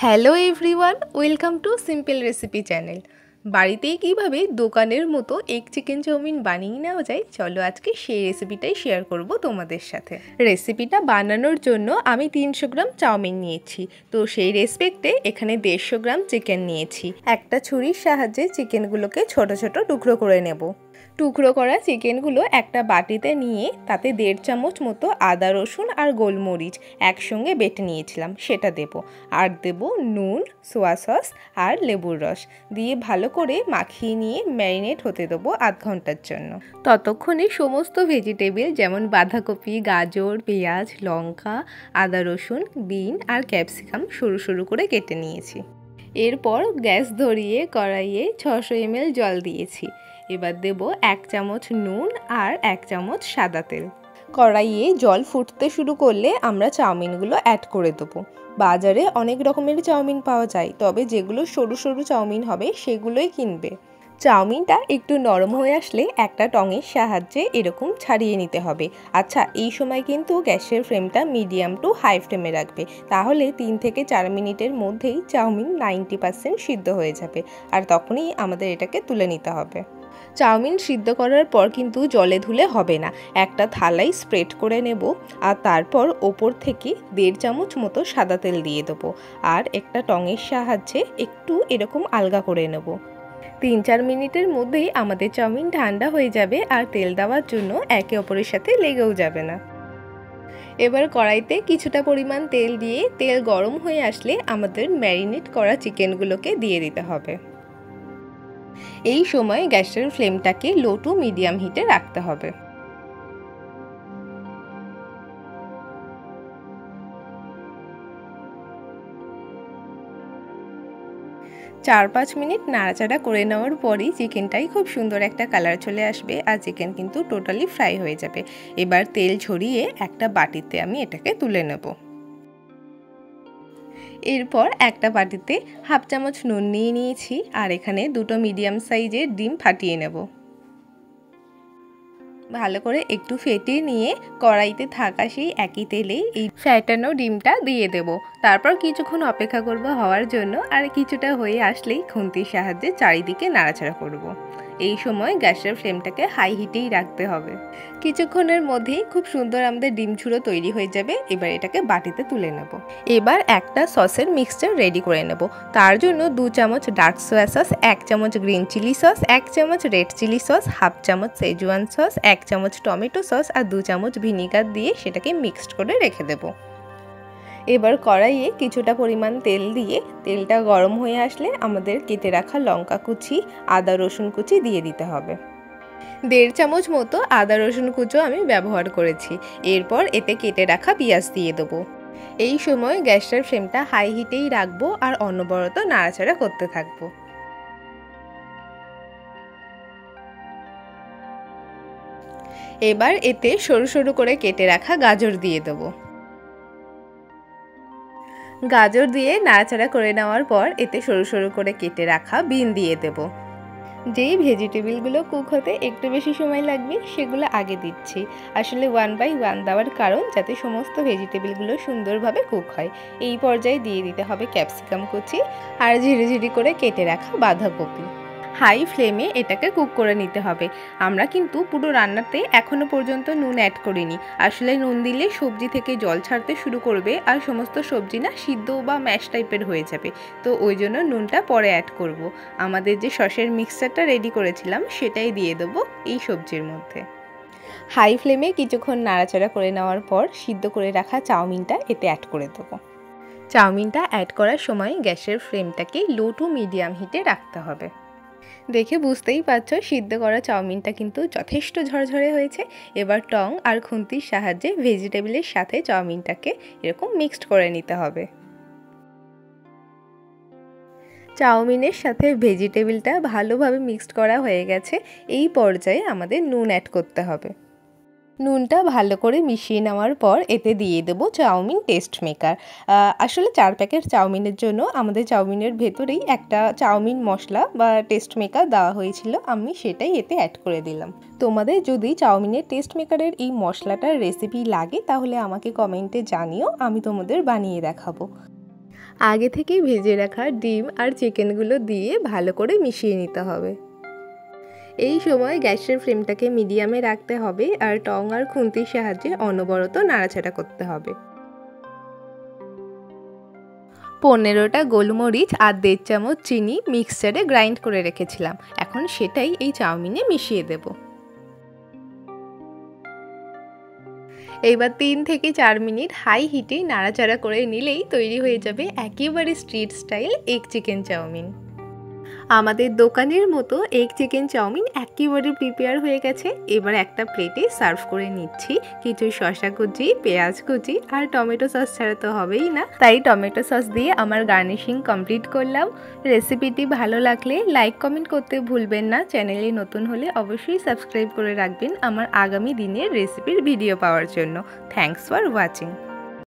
Hello everyone, welcome to simple recipe channel. বাড়িতেই কীভাবে দোকানের মতো এগ চিকেন চাউমিন বানিয়ে নেওয়া যায়, চলো আজকে সেই রেসিপিটাই শেয়ার করব তোমাদের সাথে। রেসিপিটা বানানোর জন্য আমি 300 গ্রাম চাউমিন নিয়েছি, তো সেই রেসপেক্টে এখানে 150 গ্রাম চিকেন নিয়েছি। একটা ছুরির সাহায্যে চিকেনগুলোকে ছোট ছোট টুকরো করে নেব। টুকরো করা চিকেনগুলো একটা বাটিতে নিয়ে তাতে 1.5 চামচ মতো আদা রসুন আর গোলমরিচ একসঙ্গে বেটে নিয়েছিলাম, সেটা দেব। আর দেব নুন, সোয়া সস আর লেবুর রস দিয়ে ভালো করে মাখিয়ে নিয়ে ম্যারিনেট হতে দেবো আধ ঘন্টার জন্য। ততক্ষণে সমস্ত ভেজিটেবল যেমন বাঁধাকপি, গাজর, পেঁয়াজ, লঙ্কা, আদা রসুন, বিন আর ক্যাপসিকাম সরু সরু করে কেটে নিয়েছি। এরপর গ্যাস ধরিয়ে কড়াইয়ে 600 ml জল দিয়েছি। এবার দেব 1 চামচ নুন আর 1 চামচ সাদা তেল। কড়াইয়ে জল ফুটতে শুরু করলে আমরা চাউমিনগুলো অ্যাড করে দেবো। বাজারে অনেক রকমের চাউমিন পাওয়া যায়, তবে যেগুলো সরু সরু চাউমিন হবে সেগুলোই কিনবে। চাউমিনটা একটু নরম হয়ে আসলে একটা টঙের সাহায্যে এরকম ছাড়িয়ে নিতে হবে। আচ্ছা, এই সময় কিন্তু গ্যাসের ফ্লেমটা মিডিয়াম টু হাই ফ্লেমে রাখবে, তাহলে 3 থেকে 4 মিনিটের মধ্যেই চাউমিন 90% সিদ্ধ হয়ে যাবে, আর তখনই আমাদের এটাকে তুলে নিতে হবে। চাউমিন সিদ্ধ করার পর কিন্তু জলে ধুলে হবে না, একটা থালায় স্প্রেড করে নেব আর তারপর ওপর থেকে 1.5 চামচ মতো সাদা তেল দিয়ে দেবো আর একটা টঙের সাহায্যে একটু এরকম আলগা করে নেব। 3-4 মিনিটের মধ্যেই আমাদের চাউমিন ঠান্ডা হয়ে যাবে আর তেল দেওয়ার জন্য একে অপরের সাথে লেগেও যাবে না। এবার কড়াইতে কিছুটা পরিমাণ তেল দিয়ে তেল গরম হয়ে আসলে আমাদের ম্যারিনেট করা চিকেনগুলোকে দিয়ে দিতে হবে। এই সময় গ্যাসের ফ্লেমটাকে লো টু মিডিয়াম হিটে রাখতে হবে। 4-5 মিনিট নাড়াচাড়া করে নেওয়ার পরই চিকেনটাই খুব সুন্দর একটা কালার চলে আসবে আর চিকেন কিন্তু টোটালি ফ্রাই হয়ে যাবে। এবার তেল ঝরিয়ে একটা বাটিতে আমি এটাকে তুলে নেব। এরপর একটা বাটিতে 1/2 চামচ নুন নিয়ে নিয়েছি আর এখানে 2টো মিডিয়াম সাইজের ডিম ফাটিয়ে নেব। ভালো করে একটু ফেটিয়ে নিয়ে কড়াইতে থাকা সেই একই তেলে এই ফ্যাটানো ডিমটা দিয়ে দেব। তারপর কিছুক্ষণ অপেক্ষা করব হওয়ার জন্য, আর কিছুটা হয়ে আসলেই খুন্তির সাহায্যে চারিদিকে নাড়াচাড়া করব। এই সময় গ্যাসের ফ্লেমটাকে হাই হিটেই রাখতে হবে। কিছুক্ষণের মধ্যেই খুব সুন্দর আমাদের ডিম ঝুড়ো তৈরি হয়ে যাবে। এবার এটাকে বাটিতে তুলে নেব। এবার একটা সসের মিক্সচার রেডি করে নেব। তার জন্য 2 চামচ ডার্ক সোয়া সস, 1 চামচ গ্রিন চিলি সস, 1 চামচ রেড চিলি সস, 1/2 চামচ সেজওয়ান সস, 1 চামচ টমেটো সস আর 2 চামচ ভিনিগার দিয়ে সেটাকে মিক্সড করে রেখে দেব। এবার কড়াইয়ে কিছুটা পরিমাণ তেল দিয়ে তেলটা গরম হয়ে আসলে আমাদের কেটে রাখা লঙ্কা কুচি, আদা রসুন কুচি দিয়ে দিতে হবে। 1.5 চামচ মতো আদা রসুন কুচো আমি ব্যবহার করেছি। এরপর এতে কেটে রাখা পেঁয়াজ দিয়ে দেবো। এই সময় গ্যাসের ফ্লেমটা হাই হিটেই রাখবো আর অনবরত নাড়াচাড়া করতে থাকবো। এবার এতে সরু সরু করে কেটে রাখা গাজর দিয়ে দেবো। গাজর দিয়ে নাড়াচাড়া করে নেওয়ার পর এতে সরু সরু করে কেটে রাখা বিন দিয়ে দেব। যেই ভেজিটেবলগুলো কুক হতে একটু বেশি সময় লাগবে সেগুলো আগে দিচ্ছি। আসলে 1 বাই 1 দেওয়ার কারণ যাতে সমস্ত ভেজিটেবলগুলো সুন্দরভাবে কুক হয়। এই পর্যায়ে দিয়ে দিতে হবে ক্যাপসিকাম কুচি আর ঝিরিঝিরি করে কেটে রাখা বাঁধাকপি। হাই ফ্লেমে এটাকে কুক করে নিতে হবে। আমরা কিন্তু পুরো রান্নাতে এখনো পর্যন্ত নুন অ্যাড করিনি। আসলে নুন দিলে সবজি থেকে জল ছাড়তে শুরু করবে আর সমস্ত সবজি না সিদ্ধ বা ম্যাশ টাইপের হয়ে যাবে, তো ওই জন্য নুনটা পরে অ্যাড করব। আমাদের যে সসের মিক্সচারটা রেডি করেছিলাম সেটাই দিয়ে দেবো এই সবজির মধ্যে। হাই ফ্লেমে কিছুক্ষণ নাড়াচাড়া করে নেওয়ার পর সিদ্ধ করে রাখা চাউমিনটা এতে অ্যাড করে দেবো। চাউমিনটা অ্যাড করার সময় গ্যাসের ফ্লেমটাকে লো টু মিডিয়াম হিটে রাখতে হবে। দেখে বুঝতেই পারছো সিদ্ধ করা চাউমিনটা কিন্তু যথেষ্ট ঝরঝরে হয়েছে। এবার টং আর খুন্তির সাহায্যে ভেজিটেবলের সাথে চাউমিনটাকে এরকম মিক্সড করে নিতে হবে। চাউমিনের সাথে ভেজিটেবলটা ভালোভাবে মিক্সড করা হয়ে গেছে। এই পর্যায়ে আমাদের নুন অ্যাড করতে হবে। নুনটা ভালো করে মিশিয়ে নেওয়ার পর এতে দিয়ে দেবো চাউমিন টেস্ট মেকার। আসলে 4 প্যাকেট চাউমিনের জন্য আমাদের চাউমিনের ভেতরেই একটা চাউমিন মশলা বা টেস্ট মেকার দেওয়া হয়েছিল, আমি সেটাই এতে অ্যাড করে দিলাম। তোমাদের যদি চাউমিনের টেস্ট মেকারের এই মশলাটার রেসিপি লাগে তাহলে আমাকে কমেন্টে জানিও, আমি তোমাদের বানিয়ে দেখাবো। আগে থেকেই ভেজে রাখা ডিম আর চিকেনগুলো দিয়ে ভালো করে মিশিয়ে নিতে হবে। এই সময় গ্যাসের ফ্লেমটাকে মিডিয়ামে রাখতে হবে আর টং আর খুন্তির সাহায্যে অনবরত নাড়াচাড়া করতে হবে। 15টা গোলমরিচ আর 1.5 চামচ চিনি মিক্সচারে গ্রাইন্ড করে রেখেছিলাম, এখন সেটাই এই চাউমিনে মিশিয়ে দেব। এবার 3 থেকে 4 মিনিট হাই হিটে নাড়াচাড়া করে নিলেই তৈরি হয়ে যাবে একেবারে street style egg chicken chow mein. আমাদের দোকানের মতো এগ চিকেন চাউমিন একেবারে প্রিপেয়ার হয়ে গেছে। এবার একটা প্লেটে সার্ভ করে নিচ্ছি। কিছু শসা কুচি, পেঁয়াজ কুচি আর টমেটো সস ছাড়া তো হবেই না, তাই টমেটো সস দিয়ে আমার গার্নিশিং কমপ্লিট করলাম। রেসিপিটি ভালো লাগলে লাইক কমেন্ট করতে ভুলবেন না। চ্যানেলে নতুন হলে অবশ্যই সাবস্ক্রাইব করে রাখবেন আমার আগামী দিনের রেসিপির ভিডিও পাওয়ার জন্য। Thanks for watching.